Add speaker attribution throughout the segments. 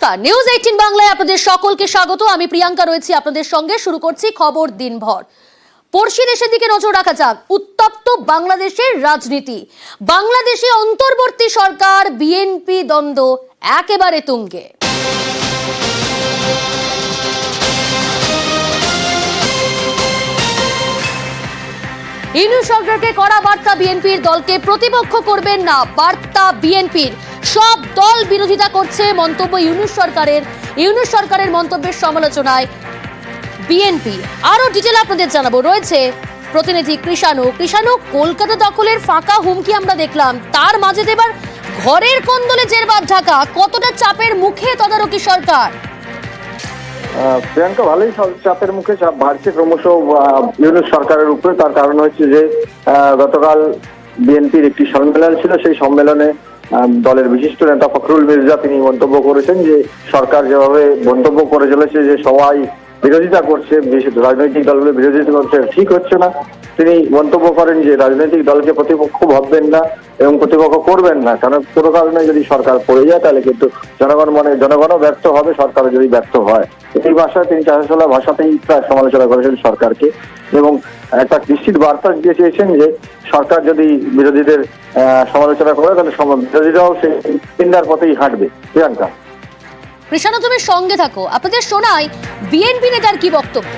Speaker 1: News 18 বাংলায় আপনাদের সকলকে স্বাগত। আমি প্রিয়াঙ্কা রয়েছি আপনাদের সঙ্গে। শুরু করছি খবর দিনভর। পড়শি দেশের দিকে নজর রাখা যাক। উত্তপ্ত বাংলাদেশের রাজনীতি। বাংলাদেশে অন্তর্বর্তী সরকার বিএনপি দ্বন্দ্ব একেবারে তুঙ্গে। ইউনূস সরকারকে কড়া বার্তা বিএনপির, দলকে প্রতিপক্ষ করবেন না বার্তা বিএনপির। সব দল বিরোধিতা করছে মন্তব্য ইউনূস সরকারের মন্তব্যের সমালোচনায় বিএনপি। আরো ডিটেল আপনাদের জানাবো। রয়েছে প্রতিনিধি কৃষাণু। কলকাতা দখলের ফাঁকা হুমকি আমরা দেখলাম, তার মাঝে এবার ঘরের কোন্দলে জেরবার ঢাকা। কতটা চাপের মুখে তদারকি সরকার?
Speaker 2: প্রিয়াঙ্কা, ভালোই চাপের মুখে, চাপ বাড়ছে ক্রমশ ইউনূস সরকারের উপরে। তার কারণ হচ্ছে যে গতকাল বিএনপির একটি সম্মেলন ছিল, সেই সম্মেলনে দলের বিশিষ্ট নেতা ফখরুল মির্জা তিনি মন্তব্য করেছেন যে সরকার যেভাবে মন্তব্য করে চলেছে যে সবাই বিরোধিতা করছে, রাজনৈতিক দলগুলো বিরোধিতা করছে, ঠিক হচ্ছে না। তিনি মন্তব্য করেন যে রাজনৈতিক দলকে প্রতিপক্ষ ভাববেন না এবং প্রতিপক্ষ করবেন না, কারণ কোনো কারণে যদি সরকার পড়ে যায় তাহলে কিন্তু জনগণও ব্যর্থ হবে, সরকারও যদি ব্যর্থ হয়। এই ভাষায় তিনি চাষাচলা ভাষাতেই প্রায় সমালোচনা করেছেন সরকারকে এবং একটা নিশ্চিত বার্তা দিয়ে চেয়েছেন যে সরকার যদি বিরোধীদের সমালোচনা করে তাহলে বিরোধীরাও সেই চিন্তার পথেই হাঁটবে। প্রিয়াঙ্কা,
Speaker 1: কৃষাণু তুমি সঙ্গে থাকো। আপনাদের শোনাই বিএনপি নেতার কি বক্তব্য।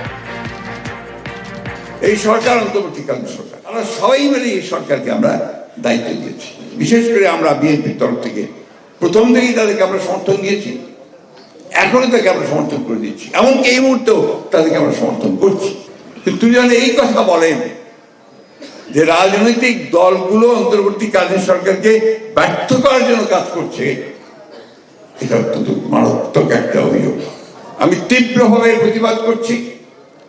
Speaker 3: এই সরকার অন্তর্বর্তীকালীন সরকার, আমরা সবাই মিলে এই সরকারকে আমরা দায়িত্ব দিয়েছি। বিশেষ করে আমরা বিএনপির তরফ থেকে প্রথম থেকেই তাদেরকে আমরা সমর্থন দিয়েছি, এখনো তাকে আমরা সমর্থন করে দিচ্ছি, এমনকি এই মুহূর্তেও তাদেরকে আমরা সমর্থন করছি। কিন্তু যেন এই কথা বলেন যে রাজনৈতিক দলগুলো অন্তর্বর্তীকালীন সরকারকে ব্যর্থ করার জন্য কাজ করছে, এটা অত্যন্ত মারাত্মক একটা অভিযোগ। আমি তীব্রভাবে প্রতিবাদ করছি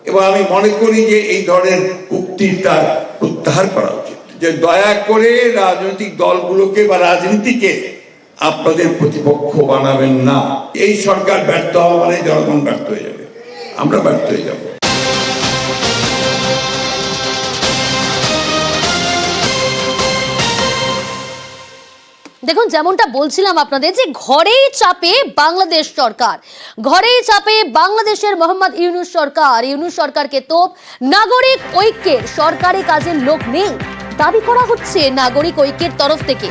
Speaker 3: এবং আমি মনে করি যে এই ধরনের উক্তিটা প্রত্যাহার করা উচিত। যে দয়া করে রাজনৈতিক দলগুলোকে বা রাজনীতিকে আপনাদের প্রতিপক্ষ বানাবেন না। এই সরকার ব্যর্থ হওয়া মানে জনগণ ব্যর্থ হয়ে যাবে, আমরা ব্যর্থ হয়ে যাব।
Speaker 1: দেখুন, যেমনটা বলছিলাম আপনাদের যে ঘরেই চাপে বাংলাদেশ সরকার, ঘরেই চাপে বাংলাদেশের মোহাম্মদ ইউনূস সরকারকে তোপ। নাগরিক ঐক্যের সরকারি কাজের লোক নেই দাবি করা হচ্ছে নাগরিক ঐক্যের তরফ থেকে।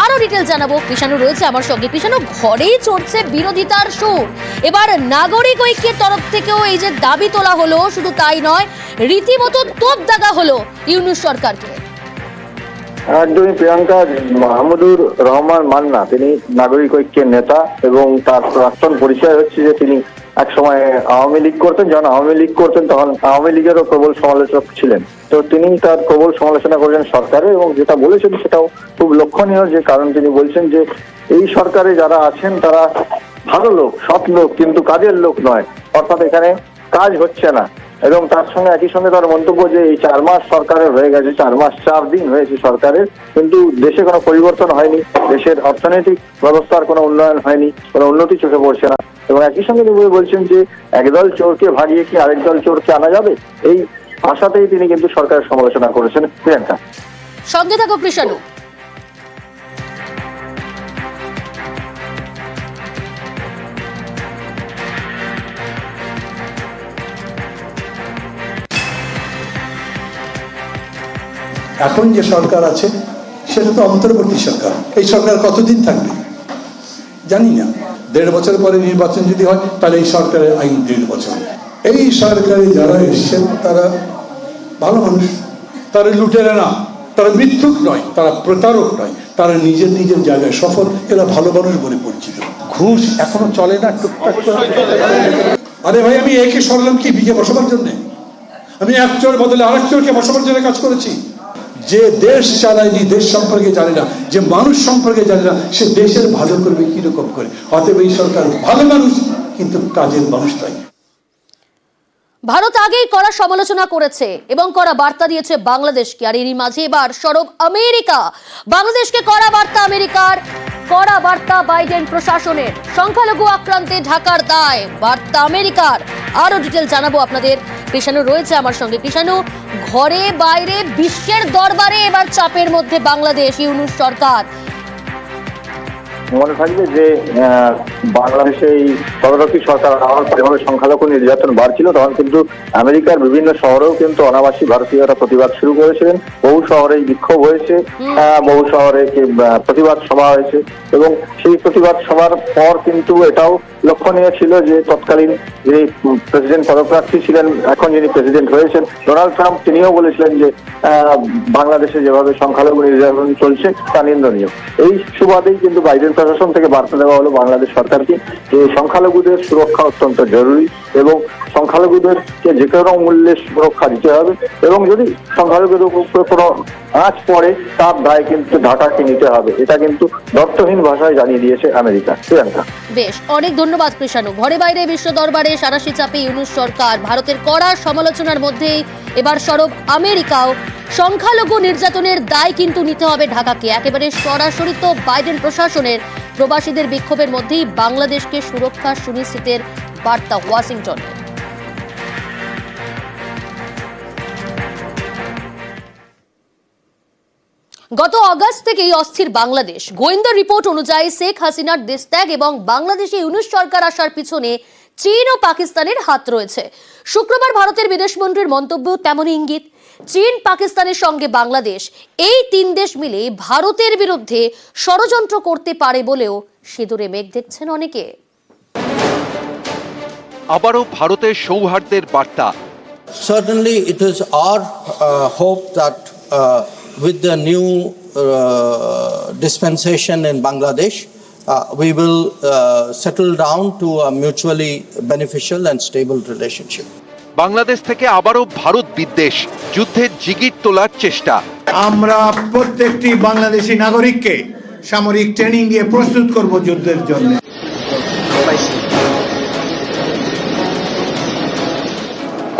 Speaker 1: আরো ডিটেল জানাবো। কৃষাণু রয়েছে আমার সঙ্গে। কৃষাণু, ঘরেই চড়ছে বিরোধিতার সুর। এবার নাগরিক ঐক্যের তরফ থেকেও এই যে দাবি তোলা হলো, শুধু তাই নয়, রীতিমতো তোপ দাগা হলো ইউনূস সরকারকে।
Speaker 2: একদমই প্রিয়াঙ্কা, মাহমুদুর রহমান মান্না তিনি নাগরিক ঐক্যের নেতা এবং তার প্রাক্তন পরিচয় হচ্ছে যে তিনি এক সময় আওয়ামী লীগ করতেন। যখন আওয়ামী লীগ করতেন তখন আওয়ামী লীগেরও প্রবল সমালোচক ছিলেন। তো তিনি তার প্রবল সমালোচনা করেছেন সরকারের এবং যেটা বলেছেন সেটাও খুব লক্ষণীয়, যে কারণ তিনি বলছেন যে এই সরকারে যারা আছেন তারা ভালো লোক, সৎ লোক, কিন্তু কাজের লোক নয়, অর্থাৎ এখানে কাজ হচ্ছে না। এবং তার সঙ্গে একই সঙ্গে তার মন্তব্য যে এই 4 মাস সরকারের হয়ে গেছে, 4 মাস 4 দিন হয়েছে সরকারের, কিন্তু দেশে কোনো পরিবর্তন হয়নি, দেশের অর্থনৈতিক ব্যবস্থার কোনো উন্নয়ন হয়নি, কোনো উন্নতি চোখে পড়ছে না। এবং একই সঙ্গে তিনি বলছেন যে একদল চোরকে ভাগিয়ে কি আরেক দল চোরকে আনা যাবে, এই ভাষাতেই তিনি কিন্তু সরকারের সমালোচনা করেছেন। প্রিয়াঙ্কা,
Speaker 1: সঙ্গে থাকো কৃষাণু।
Speaker 4: এখন যে সরকার আছে সেটা তো অন্তর্বর্তী সরকার। এই সরকার কতদিন থাকবে জানি না। 1.5 বছর পরে নির্বাচন যদি হয় তাহলে এই সরকারের আইন 1.5 বছর। এই সরকারে যারা এসছেন তারা ভালো মানুষ, তারা লুটেরা না, তারা মিথ্যুক নয়, তারা প্রতারক নয়, তারা নিজের নিজের জায়গায় সফল, এরা ভালো মানুষ বলে পরিচিত। ঘুষ এখনো চলে না টুকটাক। আরে ভাই, আমি একে সরলাম কি বিকে বসাবার জন্য? আমি এক চোর বদলে আরেক চোরকে বসাবার জন্য কাজ করেছি। যে দেশ চালায়নি, দেশ সম্পর্কে জানে না, যে মানুষ সম্পর্কে জানে না, সে দেশের ভালো করবে কিরকম করে? অতএব এই সরকার ভালো মানুষ কিন্তু কাজের মানুষ নয়।
Speaker 1: ভারত আগেই কড়া সমালোচনা করেছে এবং কড়া বার্তা দিয়েছে বাংলাদেশকে। আর এরই মাঝে এবার সরব আমেরিকা। বাংলাদেশকে কড়া বার্তা আমেরিকার, কড়া বার্তা বাইডেন প্রশাসনের। সংখ্যালঘু আক্রান্তে ঢাকার দায় বার্তা আমেরিকার। আরো ডিটেল জানাবো আপনাদের। কৃষাণু রয়েছে আমার সঙ্গে। কৃষাণু, ঘরে বাইরে বিশ্বের দরবারে এবার চাপের মধ্যে বাংলাদেশ, ইউনূস সরকার।
Speaker 2: মনে থাকবে যে বাংলাদেশে এই তদারকি সরকার আমার যেভাবে সংখ্যালঘু নির্যাতন বাড়ছিল, তখন কিন্তু আমেরিকার বিভিন্ন শহরেও কিন্তু অনাবাসী ভারতীয়রা প্রতিবাদ শুরু করেছিলেন। বহু শহরে বিক্ষোভ হয়েছে, বহু শহরে প্রতিবাদ সভা হয়েছে, এবং সেই প্রতিবাদ সভার পর কিন্তু এটাও লক্ষণীয় ছিল যে তৎকালীন যিনি প্রেসিডেন্ট পদপ্রার্থী ছিলেন, এখন যিনি প্রেসিডেন্ট হয়েছেন ডোনাল্ড ট্রাম্প, তিনিও বলেছিলেন যে বাংলাদেশে যেভাবে সংখ্যালঘু নির্যাতন চলছে তা নিন্দনীয়। এই সুবাদেই কিন্তু বাইডেন প্রশাসন থেকে বার্তা দেওয়া হলো বাংলাদেশ সরকারকে যে সংখ্যালঘুদের সুরক্ষা অত্যন্ত জরুরি এবং সংখ্যালঘুদেরকে যে কোনো মূল্যে সুরক্ষা দিতে হবে, এবং যদি সংখ্যালঘুদের উপরে কোনো আঁচ পড়ে তার দায় কিন্তু ঢাকাকে নিতে হবে। এটা কিন্তু দর্থহীন ভাষায় জানিয়ে দিয়েছে আমেরিকা। প্রিয়াঙ্কা,
Speaker 1: বেশ, অনেক ধন্যবাদ কৃষাণু। ঘরে বাইরে বিশ্ব দরবারে সাঁড়াশি চাপে ইউনূস সরকার, ভারতের কড়া সমালোচনার মধ্যেই এবার সরব আমেরিকাও। সংখ্যালঘু নির্যাতনের দায় কিন্তু নিতে হবে ঢাকাকে। একেবারে সরাসরি তো বাইডেন প্রশাসনের প্রবাসীদের বিক্ষোভের মধ্যেই বাংলাদেশকে সুরক্ষা সুনিশ্চিতের বার্তা ওয়াশিংটনের। গত আগস্ট থেকেই অস্থির বাংলাদেশ। গোয়েন্দা রিপোর্ট অনুযায়ী শেখ হাসিনার দেশত্যাগ এবং বাংলাদেশে ইউনূস সরকার আসার পিছনে চীন ও পাকিস্তানের হাত রয়েছে। শুক্রবার ভারতের বিদেশমন্ত্রীর মন্তব্য তেমনই ইঙ্গিত। চীন, পাকিস্তানের সঙ্গে বাংলাদেশ, এই তিন দেশ মিলে ভারতের বিরুদ্ধে ষড়যন্ত্র করতে পারে বলেও সিঁদুরে মেঘ দেখছেন অনেকে।
Speaker 5: আবারও ভারতের সৌহার্দ্যের বার্তা।
Speaker 6: Certainly, it is our hope that with the new dispensation in Bangladesh, we will settle down to a mutually beneficial and stable relationship.
Speaker 5: Bangladesh থেকে আবারও ভারত বিদ্বেষ, যুদ্ধের জিগির তোলার চেষ্টা।
Speaker 7: আমরা প্রত্যেকটি বাংলাদেশি নাগরিককে সামরিক ট্রেনিং দিয়ে প্রস্তুত করব যুদ্ধের জন্য।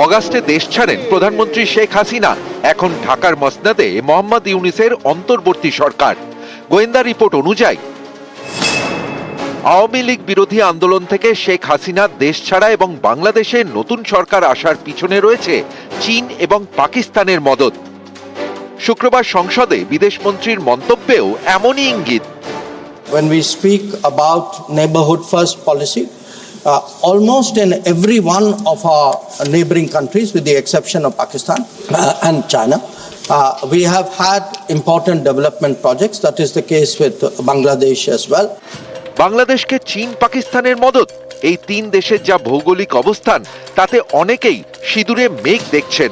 Speaker 5: অগাস্টে দেশ ছাড়েন প্রধানমন্ত্রী শেখ হাসিনা। এখন ঢাকার মসনদে মোহাম্মদ ইউনূসের অন্তর্বর্তী সরকার। গোয়েন্দা রিপোর্ট অনুযায়ী আওয়ামী লীগ বিরোধী আন্দোলন থেকে শেখ হাসিনা দেশ ছাড়া এবং বাংলাদেশে নতুন সরকার আসার পিছনে রয়েছে চীন এবং পাকিস্তানের মদদ। শুক্রবার সংসদে বিদেশমন্ত্রীর মন্তব্যেও এমনই ইঙ্গিত।
Speaker 6: When we speak about neighborhood first policy, almost in every one of our neighboring countries, with the exception of Pakistan and China, we have had important development projects. That is the case with Bangladesh as well.
Speaker 5: বাংলাদেশকে চীন, পাকিস্তানের মদদ, এই তিন দেশের যা ভৌগোলিক অবস্থান তাতে অনেকেই সিঁদুরে মেঘ দেখছেন।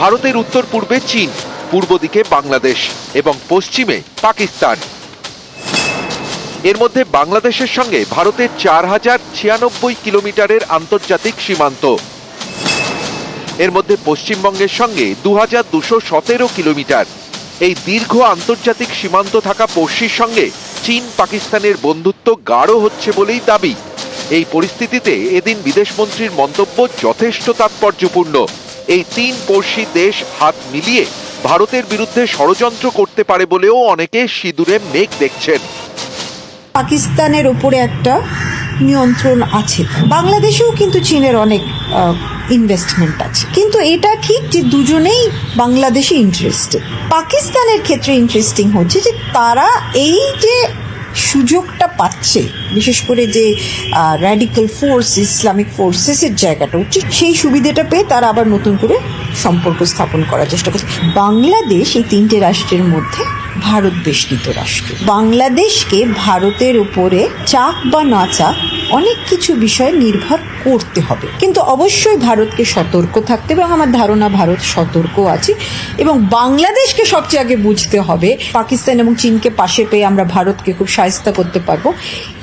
Speaker 5: ভারতের উত্তর পূর্বে চীন, পূর্ব দিকে বাংলাদেশ এবং পশ্চিমে পাকিস্তান। এর মধ্যে বাংলাদেশের সঙ্গে ভারতের 4096 কিলোমিটারের আন্তর্জাতিক সীমান্ত। এর মধ্যে পশ্চিমবঙ্গের সঙ্গে 2217 কিলোমিটার। এই দীর্ঘ আন্তর্জাতিক সীমান্ত থাকা পড়শির সঙ্গে চীন, পাকিস্তানের বন্ধুত্ব গাঢ় হচ্ছে বলেই দাবি। এই পরিস্থিতিতে এদিন বিদেশমন্ত্রীর মন্তব্য যথেষ্ট তাৎপর্যপূর্ণ। এই তিন পড়শি দেশ হাত মিলিয়ে ভারতের বিরুদ্ধে ষড়যন্ত্র করতে পারে বলেও অনেকে সিঁদুরে মেঘ দেখছেন।
Speaker 8: পাকিস্তানের উপরে একটা নিয়ন্ত্রণ আছে, বাংলাদেশেও কিন্তু চীনের অনেক ইনভেস্টমেন্ট আছে, কিন্তু এটা ঠিক যে দুজনেই বাংলাদেশে ইন্টারেস্টেড। পাকিস্তানের ক্ষেত্রে ইন্টারেস্টিং হচ্ছে যে তারা এই যে সুযোগটা পাচ্ছে, বিশেষ করে যে র্যাডিক্যাল ফোর্স, ইসলামিক ফোর্সেসের জায়গাটা হচ্ছে, সেই সুবিধাটা পেয়ে তারা আবার নতুন করে সম্পর্ক স্থাপন করার চেষ্টা করছে। বাংলাদেশ এই তিনটে রাষ্ট্রের মধ্যে ভারত বেষ্টিত রাষ্ট্র। বাংলাদেশকে ভারতের উপরে চাক বা না চাক অনেক কিছু বিষয়ে নির্ভর করতে হবে, কিন্তু অবশ্যই ভারতকে সতর্ক থাকতে হবে, এবং আমার ধারণা ভারত সতর্ক আছে। এবং বাংলাদেশকে সবচেয়ে আগে বুঝতে হবে পাকিস্তান এবং চীনকে পাশে পেয়ে আমরা ভারতকে খুব শায়েস্তা করতে পারবো।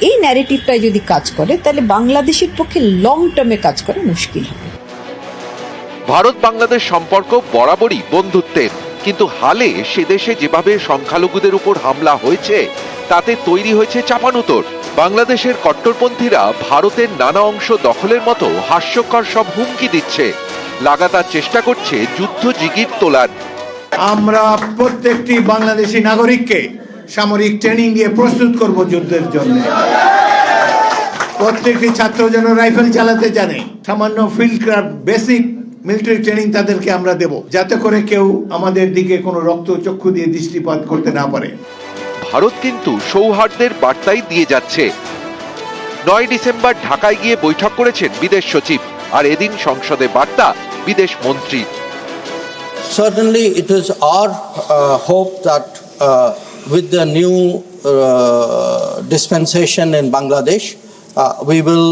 Speaker 8: এই ন্যারেটিভটাই যদি কাজ করে তাহলে বাংলাদেশের পক্ষে লং টার্মে কাজ করা মুশকিল হবে।
Speaker 5: ভারত বাংলাদেশ সম্পর্ক বরাবরই বন্ধুত্বের, কিন্তু হালে সে দেশে যেভাবে সংখ্যালঘুদের উপর হামলা হয়েছে তাতে তৈরি হয়েছে চাপানুতর। বাংলাদেশের কট্টরপন্থীরা ভারতের নানা অংশ দখলের মতো হাস্যকর সব হুমকি দিচ্ছে, লাগাতার চেষ্টা করছে যুদ্ধ জিগির তোলার।
Speaker 7: আমরা প্রত্যেকটি বাংলাদেশি নাগরিককে সামরিক ট্রেনিং দিয়ে প্রস্তুত করব যুদ্ধের জন্য। প্রত্যেকটি ছাত্র যেন রাইফেল চালাতে জানে, সামান্য field craft basic military training তাদেরকে আমরা দেব, যাতে করে কেউ আমাদের দিকে কোনো রক্ত চক্ষু দিয়ে দৃষ্টিপাত করতে না পারে।
Speaker 5: ভারত কিন্তু সৌহার্দ্যের বার্তাই দিয়ে যাচ্ছে। 9 ডিসেম্বর ঢাকায় গিয়ে বৈঠক করেছেন বিদেশ সচিব, আর এদিন সংসদে বার্তা বিদেশ মন্ত্রী।
Speaker 6: Certainly, it is our hope that with the new dispensation in Bangladesh, we will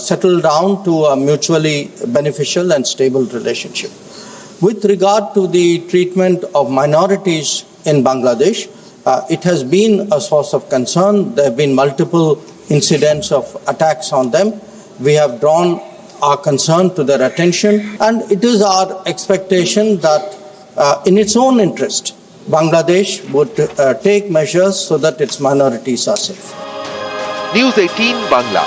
Speaker 6: settle down to a mutually beneficial and stable relationship. With regard to the treatment of minorities in Bangladesh, it has been a source of concern. There have been multiple incidents of attacks on them. We have drawn our concern to their attention, and it is our expectation that in its own interest, Bangladesh would take measures so that its minorities are safe.
Speaker 5: News 18 Bangla.